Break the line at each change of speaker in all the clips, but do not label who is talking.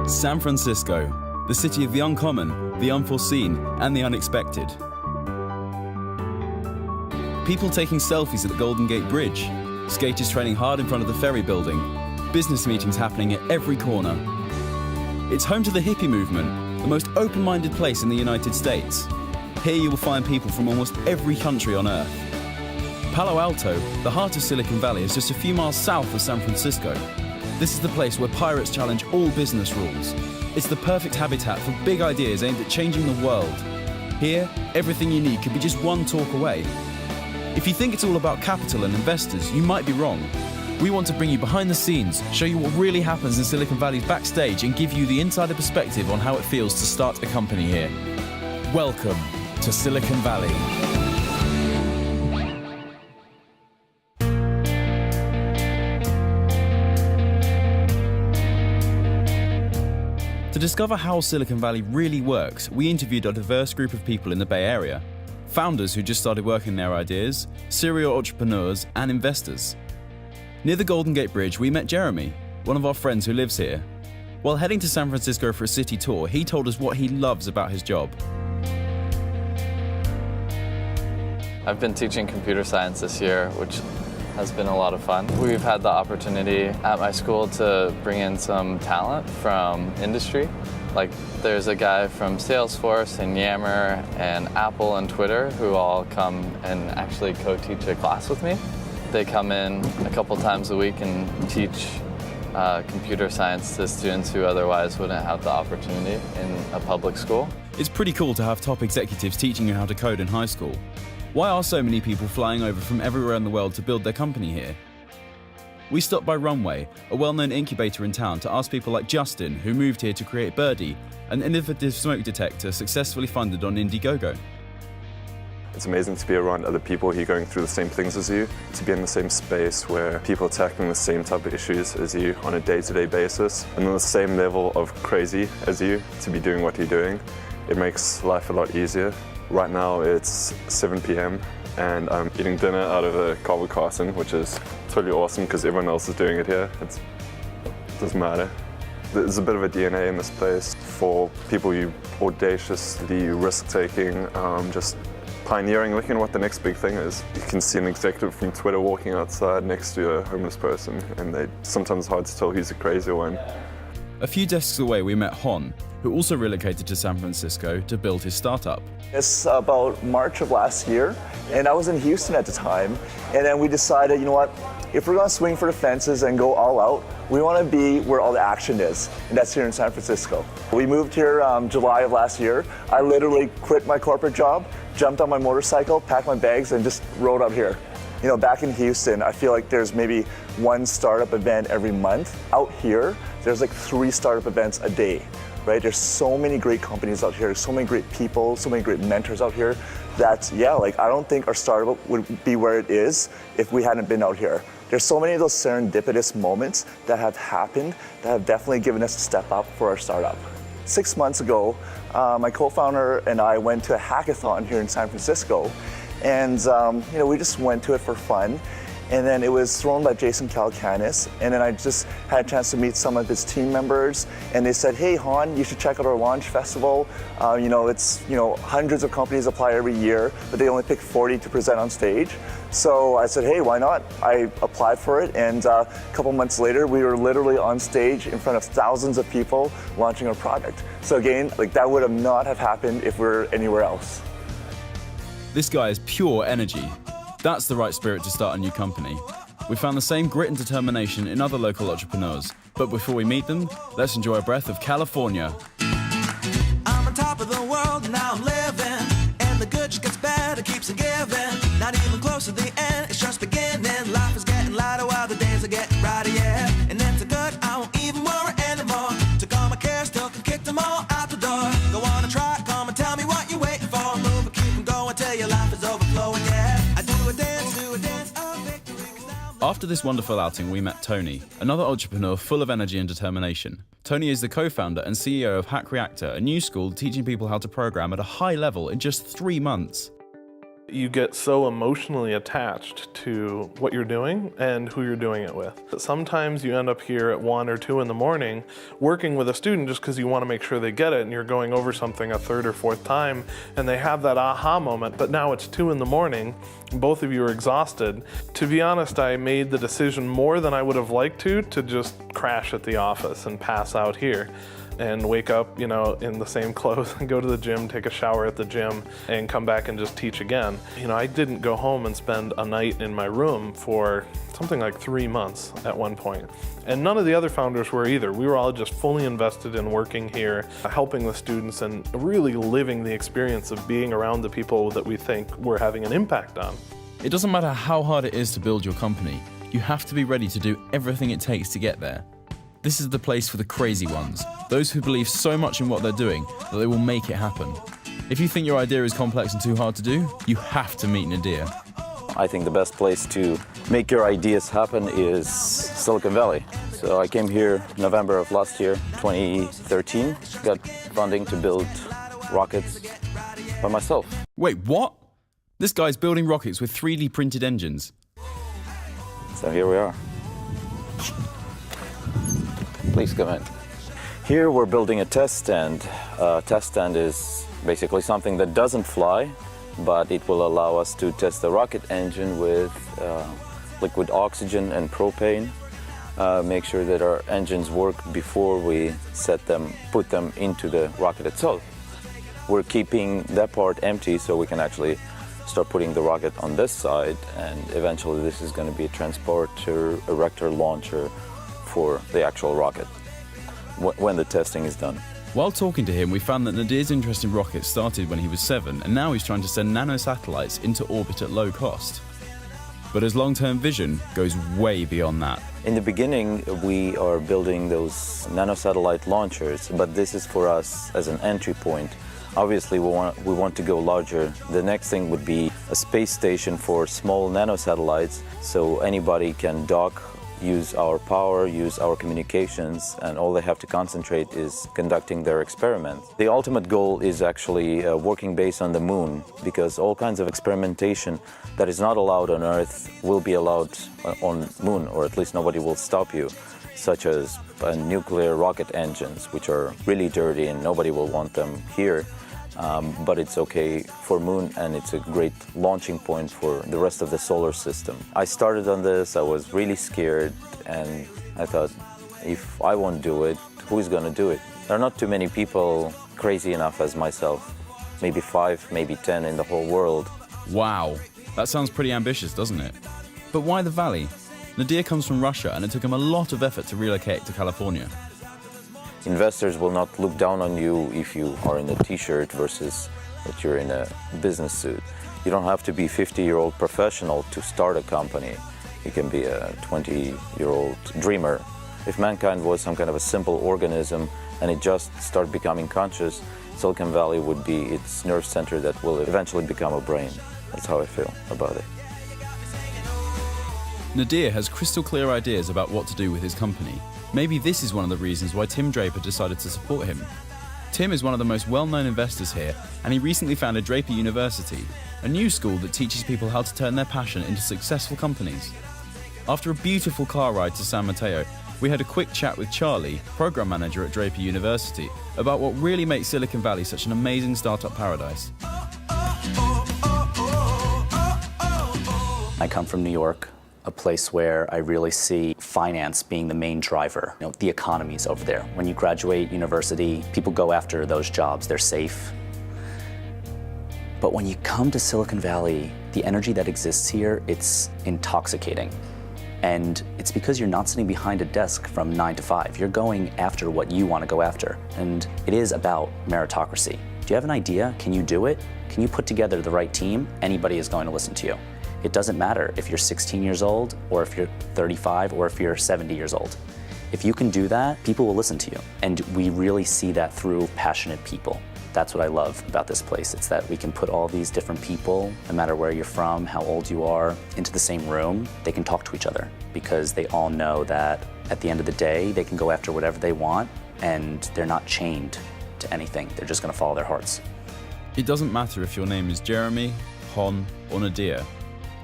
San Francisco, the city of the uncommon, the unforeseen, and the unexpected. People taking selfies at the Golden Gate Bridge, skaters training hard in front of the ferry building, business meetings happening at every corner. It's home to the hippie movement, the most open-minded place in the United States. Here you will find people from almost every country on Earth. Palo Alto, the heart of Silicon Valley, is just a few miles south of San Francisco. This is the place where pirates challenge all business rules. It's the perfect habitat for big ideas aimed at changing the world. Here, everything you need could be just one talk away. If you think it's all about capital and investors, you might be wrong. We want to bring you behind the scenes, show you what really happens in Silicon Valley's backstage, and give you the insider perspective on how it feels to start a company here. Welcome to Silicon Valley. To discover how Silicon Valley really works, we interviewed a diverse group of people in the Bay Area. Founders who just started working their ideas, serial entrepreneurs, and investors. Near the Golden Gate Bridge, we met Jeremy, one of our friends who lives here. While heading to San Francisco for a city tour, he told us what he loves about his job.
I've been teaching computer science this year, which has been a lot of fun. We've had the opportunity at my school to bring in some talent from industry. Like there's a guy from Salesforce and Yammer and Apple and Twitter who all come and actually co-teach a class with me. They come in a couple times a week and teach computer science to students who otherwise wouldn't have the opportunity in a public school.
It's pretty cool to have top executives teaching you how to code in high school. Why are so many people flying over from everywhere in the world to build their company here? We stopped by Runway, a well-known incubator in town, to ask people like Justin, who moved here to create Birdie, an innovative smoke detector successfully funded on Indiegogo.
It's amazing to be around other people who are going through the same things as you, to be in the same space where people are tackling the same type of issues as you on a day-to-day basis, and on the same level of crazy as you, to be doing what you're doing. It makes life a lot easier. Right now it's 7 p.m. and I'm eating dinner out of a Carver Carson, which is totally awesome because everyone else is doing it here. It doesn't matter. There's a bit of a DNA in this place for people who audaciously risk-taking, just pioneering, looking at what the next big thing is. You can see an executive from Twitter walking outside next to a homeless person, and sometimes it's hard to tell who's the crazy one.
A few desks away, we met Hon, who also relocated to San Francisco to build his startup.
It's about March of last year, and I was in Houston at the time, and then we decided, you know what, if we're gonna swing for the fences and go all out, we wanna be where all the action is, and that's here in San Francisco. We moved here July of last year. I literally quit my corporate job, jumped on my motorcycle, packed my bags, and just rode out here. You know, back in Houston, I feel like there's maybe one startup event every month. Out here, there's like 3 startup events a day, right? There's so many great companies out here, so many great people, so many great mentors out here that, yeah, like I don't think our startup would be where it is if we hadn't been out here. There's so many of those serendipitous moments that have happened that have definitely given us a step up for our startup. 6 months ago, my co-founder and I went to a hackathon here in San Francisco. And you know, we just went to it for fun, and then it was thrown by Jason Calacanis, and then I just had a chance to meet some of his team members, and they said, hey Hon, you should check out our launch festival. You know, it's, you know, hundreds of companies apply every year, but they only pick 40 to present on stage. So I said, hey, why not? I applied for it, and a couple months later, we were literally on stage in front of thousands of people launching our product. So again, like that would have not have happened if we were anywhere else.
This guy is pure energy. That's the right spirit to start a new company. We found the same grit and determination in other local entrepreneurs. But before we meet them, let's enjoy a breath of California.
I'm on top of the world, now I'm living, and the good just gets better, keeps on giving. Not even close to the end, it's just beginning. Life is getting lighter while the days are getting brighter, yeah. And then to good, I won't even worry anymore. Took all my cares, still can kick them all out the door. Go on and try, come and tell me what you're waiting for. Move and keep them going till your life is overflowing, yeah. I do a dance of victory.
After this wonderful outing, we met Tony, another entrepreneur full of energy and determination. Tony is the co-founder and CEO of Hack Reactor, a new school teaching people how to program at a high level in just 3 months.
You get so emotionally attached to what you're doing and who you're doing it with. Sometimes you end up here at 1 or 2 in the morning working with a student just because you want to make sure they get it, and you're going over something a third or fourth time and they have that aha moment, but now it's 2 in the morning, both of you are exhausted. To be honest, I made the decision more than I would have liked to just crash at the office and pass out here and wake up, in the same clothes and go to the gym, take a shower at the gym, and come back and just teach again. I didn't go home and spend a night in my room for something like 3 months at one point. And none of the other founders were either. We were all just fully invested in working here, helping the students, and really living the experience of being around the people that we think we're having an impact on.
It doesn't matter how hard it is to build your company, you have to be ready to do everything it takes to get there. This is the place for the crazy ones, those who believe so much in what they're doing that they will make it happen. If you think your idea is complex and too hard to do, you have to meet Nadir.
I think the best place to make your ideas happen is Silicon Valley. So I came here November of last year, 2013, got funding to build rockets by myself.
Wait, what? This guy's building rockets with 3D printed engines.
So here we are. Please come in. Here we're building a test stand. A test stand is basically something that doesn't fly, but it will allow us to test the rocket engine with liquid oxygen and propane. Make sure that our engines work before we put them into the rocket itself. We're keeping that part empty so we can actually start putting the rocket on this side, and eventually this is going to be a transporter, erector, launcher for the actual rocket when the testing is done.
While talking to him, we found that Nadir's interest in rockets started when he was 7, and now he's trying to send nanosatellites into orbit at low cost. But his long-term vision goes way beyond that.
In the beginning, we are building those nanosatellite launchers, but this is for us as an entry point. Obviously, we want to go larger. The next thing would be a space station for small nanosatellites, so anybody can dock, use our power, use our communications, and all they have to concentrate is conducting their experiments. The ultimate goal is actually a working base on the moon, because all kinds of experimentation that is not allowed on Earth will be allowed on moon, or at least nobody will stop you, such as nuclear rocket engines, which are really dirty and nobody will want them here. But it's okay for moon, and it's a great launching point for the rest of the solar system. I started on this, I was really scared, and I thought, if I won't do it, who's going to do it? There are not too many people crazy enough as myself. Maybe 5, maybe 10 in the whole world.
Wow, that sounds pretty ambitious, doesn't it? But why the Valley? Nadir comes from Russia, and it took him a lot of effort to relocate to California.
Investors will not look down on you if you are in a t-shirt versus that you're in a business suit. You don't have to be a 50-year-old professional to start a company. You can be a 20-year-old dreamer. If mankind was some kind of a simple organism and it just started becoming conscious, Silicon Valley would be its nerve center that will eventually become a brain. That's how I feel about it.
Nadir has crystal clear ideas about what to do with his company. Maybe this is one of the reasons why Tim Draper decided to support him. Tim is one of the most well-known investors here, and he recently founded Draper University, a new school that teaches people how to turn their passion into successful companies. After a beautiful car ride to San Mateo, we had a quick chat with Charlie, program manager at Draper University, about what really makes Silicon Valley such an amazing startup paradise.
I come from New York, a place where I really see finance being the main driver. The economy's over there. When you graduate university, people go after those jobs. They're safe. But when you come to Silicon Valley, the energy that exists here, it's intoxicating. And it's because you're not sitting behind a desk from 9 to 5. You're going after what you want to go after. And it is about meritocracy. Do you have an idea? Can you do it? Can you put together the right team? Anybody is going to listen to you. It doesn't matter if you're 16 years old, or if you're 35, or if you're 70 years old. If you can do that, people will listen to you. And we really see that through passionate people. That's what I love about this place. It's that we can put all these different people, no matter where you're from, how old you are, into the same room. They can talk to each other because they all know that at the end of the day, they can go after whatever they want, and they're not chained to anything. They're just going to follow their hearts.
It doesn't matter if your name is Jeremy, Hon or Nadir,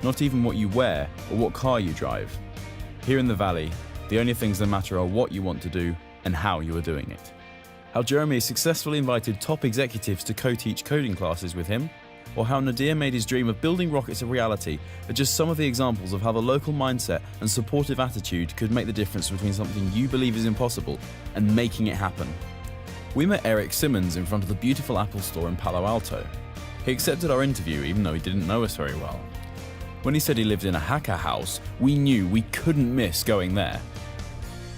not even what you wear or what car you drive. Here in the Valley, the only things that matter are what you want to do and how you are doing it. How Jeremy has successfully invited top executives to co-teach coding classes with him, or how Nadir made his dream of building rockets a reality are just some of the examples of how the local mindset and supportive attitude could make the difference between something you believe is impossible and making it happen. We met Eric Simmons in front of the beautiful Apple store in Palo Alto. He accepted our interview even though he didn't know us very well. When he said he lived in a hacker house, we knew we couldn't miss going there.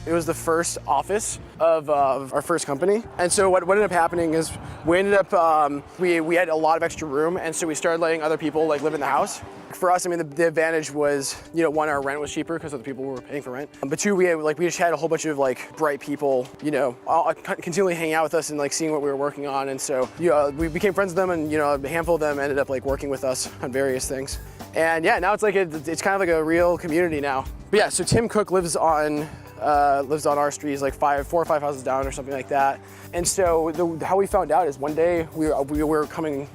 It was the first office of our first company. And so what ended up happening is we ended up, we had a lot of extra room, and so we started letting other people like live in the house. For us, I mean, the advantage was, you know, one, our rent was cheaper because other people were paying for rent. But two, we just had a whole bunch of like bright people, you know, all continually hanging out with us and like seeing what we were working on. And so, you know, we became friends with them, and, you know, a handful of them ended up like working with us on various things. And yeah, now it's like it's kind of like a real community now. But yeah, so Tim Cook lives on our street. He's like 4 or 5 houses down or something like that. And so how we found out is one day we were coming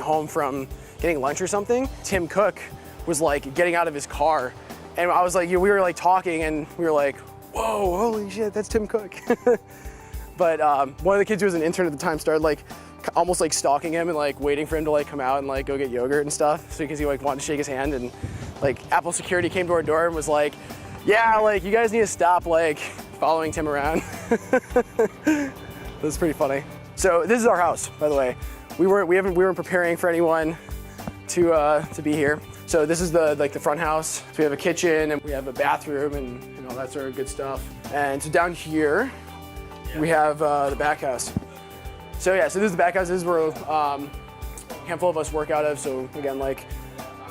home from getting lunch or something. Tim Cook was like getting out of his car, and I was like, we were like talking, and we were like, whoa, holy shit, that's Tim Cook. But one of the kids who was an intern at the time started like almost like stalking him and like waiting for him to like come out and like go get yogurt and stuff. So because he like wanted to shake his hand, and like Apple security came to our door and was like, yeah, like you guys need to stop like following Tim around. That's pretty funny. So this is our house, by the way. We weren't preparing for anyone to be here. So this is the front house. So we have a kitchen and we have a bathroom and all that sort of good stuff. And so down here we have the back house. So yeah, so this is the back house. This is where a handful of us work out of. So again, like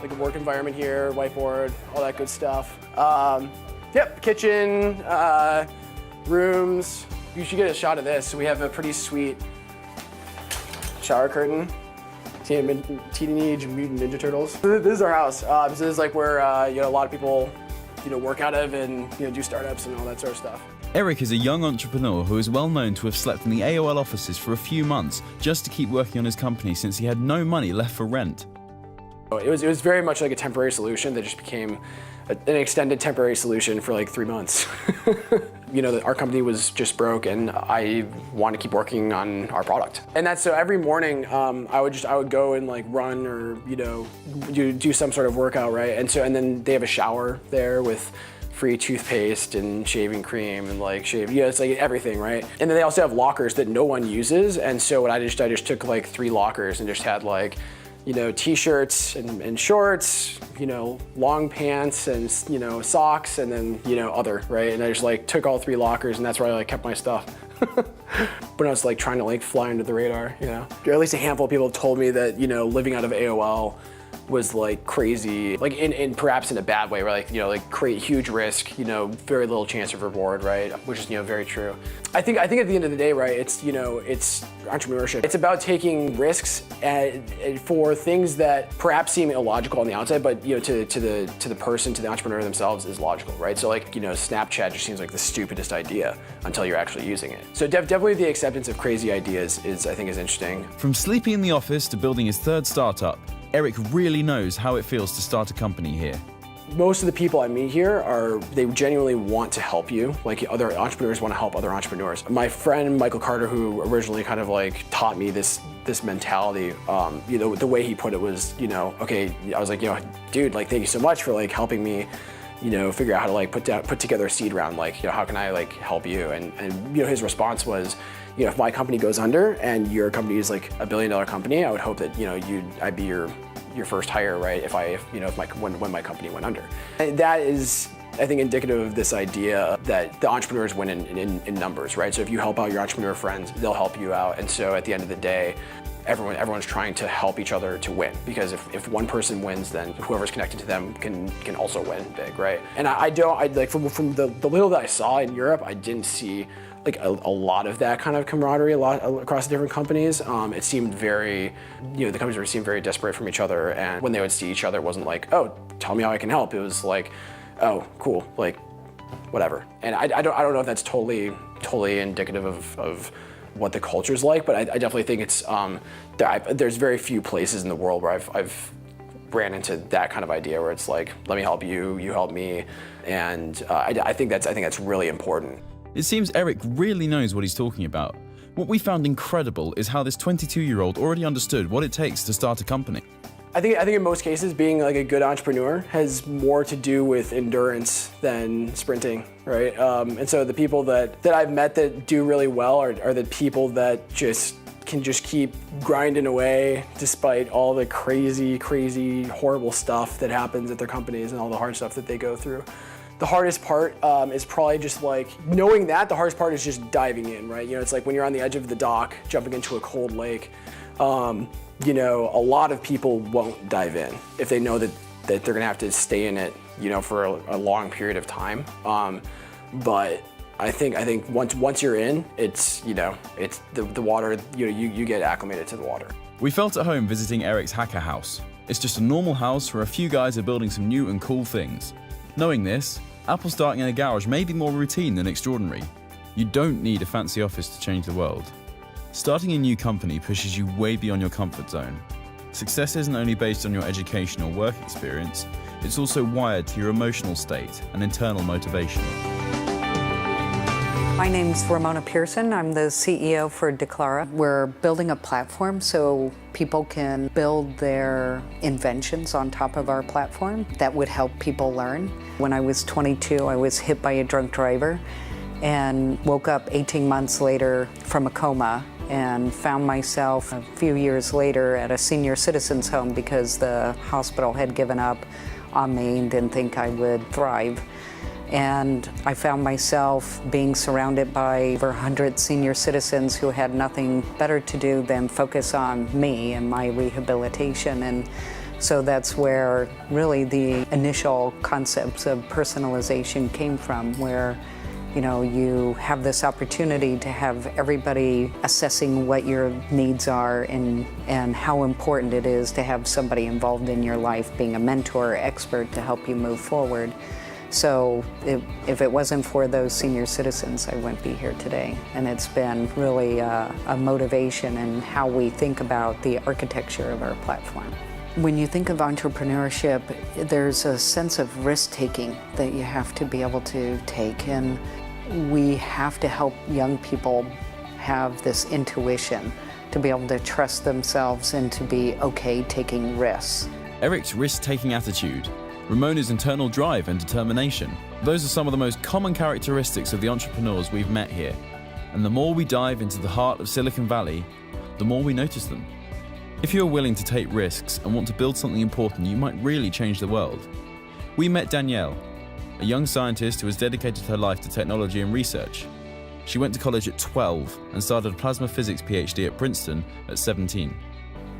a work environment here, whiteboard, all that good stuff. Yep, kitchen, rooms. You should get a shot of this. So we have a pretty sweet shower curtain. Teenage Mutant Ninja Turtles. This is our house. So this is like where you know, a lot of people, you know, work out of and, you know, do startups and all that sort of stuff.
Eric is a young entrepreneur who is well known to have slept in the AOL offices for a few months just to keep working on his company since he had no money left for rent.
It was very much like a temporary solution that just became an extended temporary solution for like 3 months. You know, our company was just broke, and I wanted to keep working on our product. And that's so every morning I would go and like run or, you know, do some sort of workout, right? And then they have a shower there with free toothpaste and shaving cream and like it's like everything, right? And then they also have lockers that no one uses. And so what I just took like 3 lockers and just had like, you know, t-shirts and shorts, you know, long pants and, you know, socks, and then, you know, other, right? And I just like took all 3 lockers, and that's where I like kept my stuff. But I was like trying to like fly under the radar, you know? Or at least a handful of people told me that, you know, living out of AOL was like crazy, like in perhaps in a bad way, right? Like, you know, like create huge risk, you know, very little chance of reward, right? Which is, you know, very true. I think at the end of the day, right, it's, you know, it's entrepreneurship. It's about taking risks for things that perhaps seem illogical on the outside, but, you know, to the person, to the entrepreneur themselves is logical, right? So like, you know, Snapchat just seems like the stupidest idea until you're actually using it. So definitely the acceptance of crazy ideas is, I think, is interesting.
From sleeping in the office to building his 3rd startup, Eric really knows how it feels to start a company here.
Most of the people I meet here they genuinely want to help you. Like other entrepreneurs want to help other entrepreneurs. My friend Michael Carter, who originally kind of like taught me this mentality, you know, the way he put it was, you know, okay, I was like, you know, dude, like thank you so much for like helping me, you know, figure out how to like put together a seed round. Like, you know, how can I like help you? And you know, his response was, you know, if my company goes under and your company is like $1 billion company, I would hope that, you know, I'd be your first hire, right? When my company went under. And that is, I think, indicative of this idea that the entrepreneurs win in numbers, right? So if you help out your entrepreneur friends, they'll help you out. And so at the end of the day, everyone's trying to help each other to win, because if one person wins, then whoever's connected to them can also win big, right? And I like from the little that I saw in Europe, I didn't see like a lot of that kind of camaraderie across the different companies. It seemed very, you know, the companies seemed very disparate from each other, and when they would see each other, it wasn't like, oh, tell me how I can help. It was like, oh, cool, like, whatever. And I don't know if that's totally indicative of what the culture's like, but I definitely think it's there's very few places in the world where I've ran into that kind of idea where it's like, let me help you, you help me, and I think that's really important.
It seems Eric really knows what he's talking about. What we found incredible is how this 22-year-old already understood what it takes to start a company.
I think in most cases, being like a good entrepreneur has more to do with endurance than sprinting, right? And so the people that I've met that do really well are the people that can keep grinding away despite all the crazy, horrible stuff that happens at their companies and all the hard stuff that they go through. The hardest part is probably just like knowing that. The hardest part is just diving in, right? You know, it's like when you're on the edge of the dock, jumping into a cold lake. You know, a lot of people won't dive in if they know that they're gonna have to stay in it, you know, for a long period of time. But I think once you're in, it's, you know, it's the water. You know, you get acclimated to the water.
We felt at home visiting Eric's hacker house. It's just a normal house where a few guys are building some new and cool things. Knowing this, Apple starting in a garage may be more routine than extraordinary. You don't need a fancy office to change the world. Starting a new company pushes you way beyond your comfort zone. Success isn't only based on your education or work experience, it's also wired to your emotional state and internal motivation.
My name's Ramona Pearson. I'm the CEO for Declara. We're building a platform so people can build their inventions on top of our platform that would help people learn. When I was 22, I was hit by a drunk driver and woke up 18 months later from a coma and found myself a few years later at a senior citizens home because the hospital had given up on me and didn't think I would thrive. And I found myself being surrounded by over 100 senior citizens who had nothing better to do than focus on me and my rehabilitation. And so that's where really the initial concepts of personalization came from, where you know, you have this opportunity to have everybody assessing what your needs are and how important it is to have somebody involved in your life, being a mentor or expert to help you move forward. So if it wasn't for those senior citizens, I wouldn't be here today. And it's been really a motivation in how we think about the architecture of our platform. When you think of entrepreneurship, there's a sense of risk-taking that you have to be able to take. And we have to help young people have this intuition to be able to trust themselves and to be okay taking risks.
Eric's risk-taking attitude, Ramona's internal drive and determination, those are some of the most common characteristics of the entrepreneurs we've met here. And the more we dive into the heart of Silicon Valley, the more we notice them. If you're willing to take risks and want to build something important, you might really change the world. We met Danielle, a young scientist who has dedicated her life to technology and research. She went to college at 12 and started a plasma physics PhD at Princeton at 17.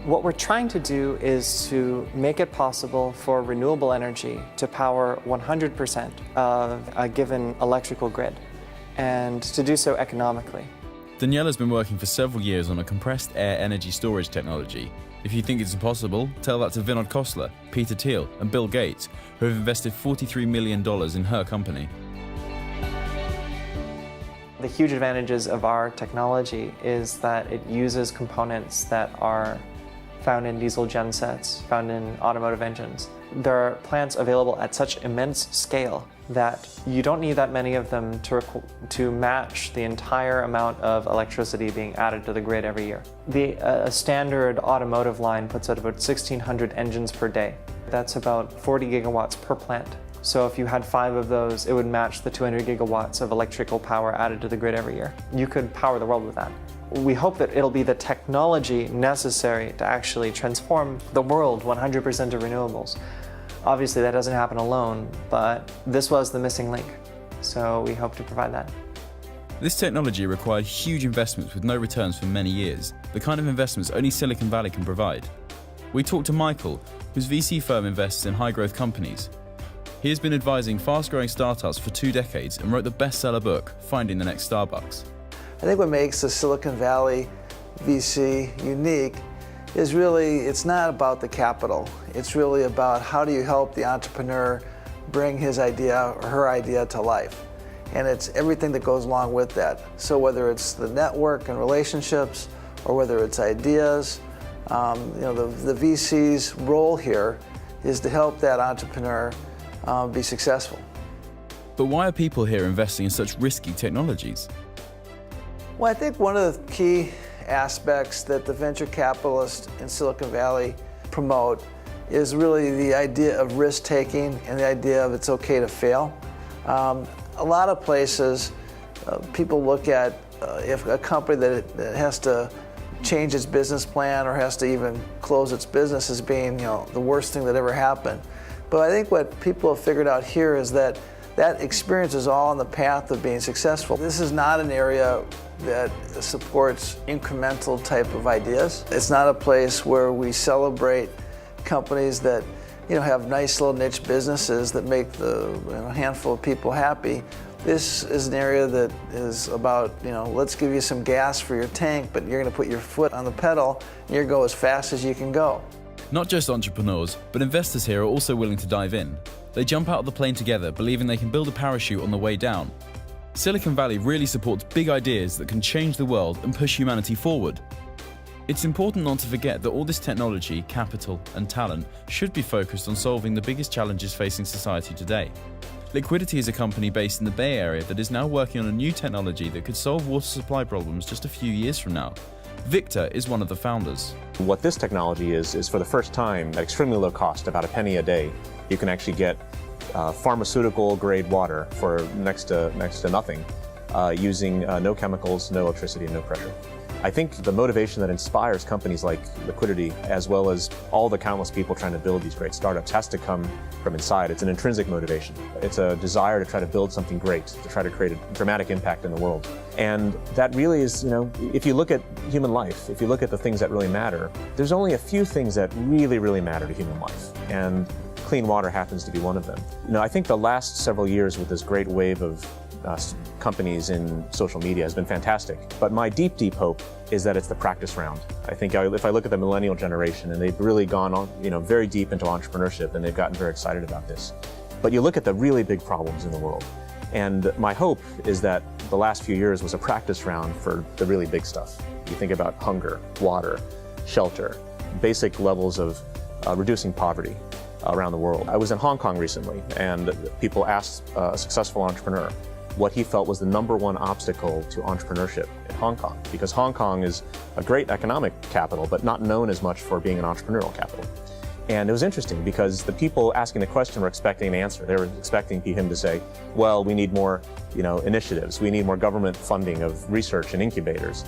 What we're trying to do is to make it possible for renewable energy to power 100% of a given electrical grid, and to do so economically.
Danielle has been working for several years on a compressed air energy storage technology. If you think it's impossible, tell that to Vinod Khosla, Peter Thiel, and Bill Gates, who have invested $43 million in her company.
The huge advantages of our technology is that it uses components that are found in diesel gensets, found in automotive engines. There are plants available at such immense scale that you don't need that many of them to match the entire amount of electricity being added to the grid every year. A standard automotive line puts out about 1,600 engines per day. That's about 40 gigawatts per plant. So if you had 5 of those, it would match the 200 gigawatts of electrical power added to the grid every year. You could power the world with that. We hope that it'll be the technology necessary to actually transform the world 100% to renewables. Obviously, that doesn't happen alone, but this was the missing link, so we hope to provide that.
This technology required huge investments with no returns for many years, the kind of investments only Silicon Valley can provide. We talked to Michael, whose VC firm invests in high-growth companies. He has been advising fast-growing startups for 2 decades and wrote the bestseller book, Finding the Next Starbucks.
I think what makes the Silicon Valley VC unique is really, it's not about the capital. It's really about how do you help the entrepreneur bring his idea or her idea to life. And it's everything that goes along with that. So whether it's the network and relationships, or whether it's ideas, the VC's role here is to help that entrepreneur be successful.
But why are people here investing in such risky technologies?
Well, I think one of the key aspects that the venture capitalists in Silicon Valley promote is really the idea of risk-taking and the idea of it's okay to fail. A lot of places, people look at if a company that has to change its business plan or has to even close its business as being, the worst thing that ever happened. But I think what people have figured out here is that experience is all on the path of being successful. This is not an area that supports incremental type of ideas. It's not a place where we celebrate companies that have nice little niche businesses that make the handful of people happy. This is an area that is about, let's give you some gas for your tank, but you're going to put your foot on the pedal and you're going to go as fast as you can go.
Not just entrepreneurs, but investors here are also willing to dive in. They jump out of the plane together, believing they can build a parachute on the way down. Silicon Valley really supports big ideas that can change the world and push humanity forward. It's important not to forget that all this technology, capital, and talent should be focused on solving the biggest challenges facing society today. Liquidity is a company based in the Bay Area that is now working on a new technology that could solve water supply problems just a few years from now. Victor is one of the founders.
What this technology is for the first time, at extremely low cost, about a penny a day, you can actually get pharmaceutical grade water for next to nothing, using no chemicals, no electricity, and no pressure. I think the motivation that inspires companies like Liquidity, as well as all the countless people trying to build these great startups, has to come from inside. It's an intrinsic motivation. It's a desire to try to build something great, to try to create a dramatic impact in the world. And that really is, if you look at human life, if you look at the things that really matter, there's only a few things that really, really matter to human life. And clean water happens to be one of them. I think the last several years with this great wave of companies in social media has been fantastic. But my deep, deep hope is that it's the practice round. I think if I look at the millennial generation, and they've really gone on, very deep into entrepreneurship, and they've gotten very excited about this. But you look at the really big problems in the world, and my hope is that the last few years was a practice round for the really big stuff. You think about hunger, water, shelter, basic levels of reducing poverty around the world. I was in Hong Kong recently, and people asked a successful entrepreneur what he felt was the #1 obstacle to entrepreneurship in Hong Kong, because Hong Kong is a great economic capital, but not known as much for being an entrepreneurial capital. And it was interesting because the people asking the question were expecting an answer. They were expecting him to say, well, we need more, initiatives. We need more government funding of research and incubators.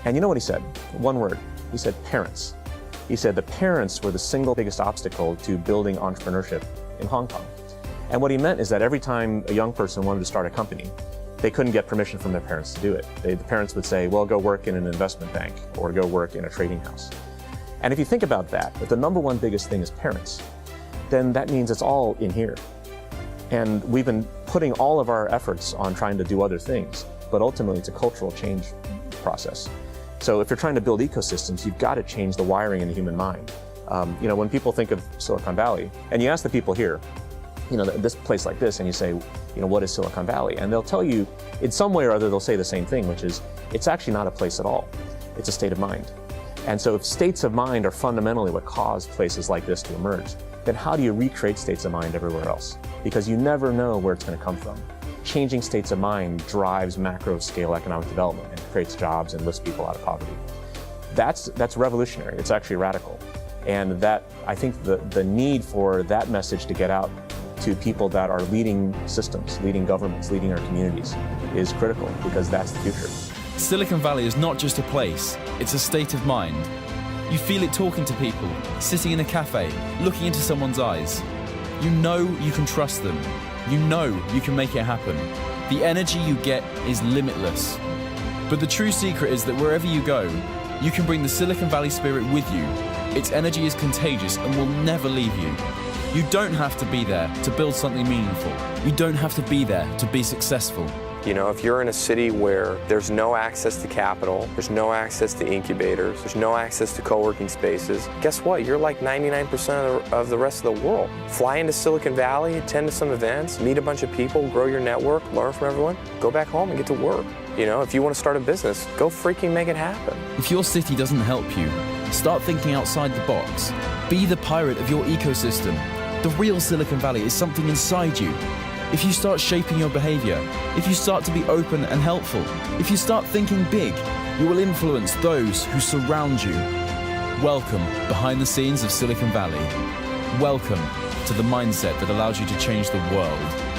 And you know what he said? One word. He said parents. He said the parents were the single biggest obstacle to building entrepreneurship in Hong Kong. And what he meant is that every time a young person wanted to start a company, they couldn't get permission from their parents to do it. The parents would say, well, go work in an investment bank or go work in a trading house. And if you think about that, if the #1 biggest thing is parents, then that means it's all in here. And we've been putting all of our efforts on trying to do other things, but ultimately it's a cultural change process. So if you're trying to build ecosystems, you've got to change the wiring in the human mind. When people think of Silicon Valley, and you ask the people here, this place like this, and you say, what is Silicon Valley? And they'll tell you, in some way or other, they'll say the same thing, which is, it's actually not a place at all. It's a state of mind. And so if states of mind are fundamentally what cause places like this to emerge, then how do you recreate states of mind everywhere else? Because you never know where it's going to come from. Changing states of mind drives macro-scale economic development and creates jobs and lifts people out of poverty. That's revolutionary. It's actually radical. And that, I think the need for that message to get out to people that are leading systems, leading governments, leading our communities is critical, because that's the future.
Silicon Valley is not just a place, it's a state of mind. You feel it talking to people, sitting in a cafe, looking into someone's eyes. You know you can trust them. You know you can make it happen. The energy you get is limitless. But the true secret is that wherever you go, you can bring the Silicon Valley spirit with you. Its energy is contagious and will never leave you. You don't have to be there to build something meaningful. You don't have to be there to be successful.
If you're in a city where there's no access to capital, there's no access to incubators, there's no access to co-working spaces, guess what? You're like 99% of the rest of the world. Fly into Silicon Valley, attend to some events, meet a bunch of people, grow your network, learn from everyone, go back home and get to work. If you want to start a business, go freaking make it happen.
If your city doesn't help you, Start thinking outside the box. Be the pirate of your ecosystem. The real Silicon Valley is something inside you. If you start shaping your behavior, if you start to be open and helpful, if you start thinking big, you will influence those who surround you. Welcome behind the scenes of Silicon Valley. Welcome to the mindset that allows you to change the world.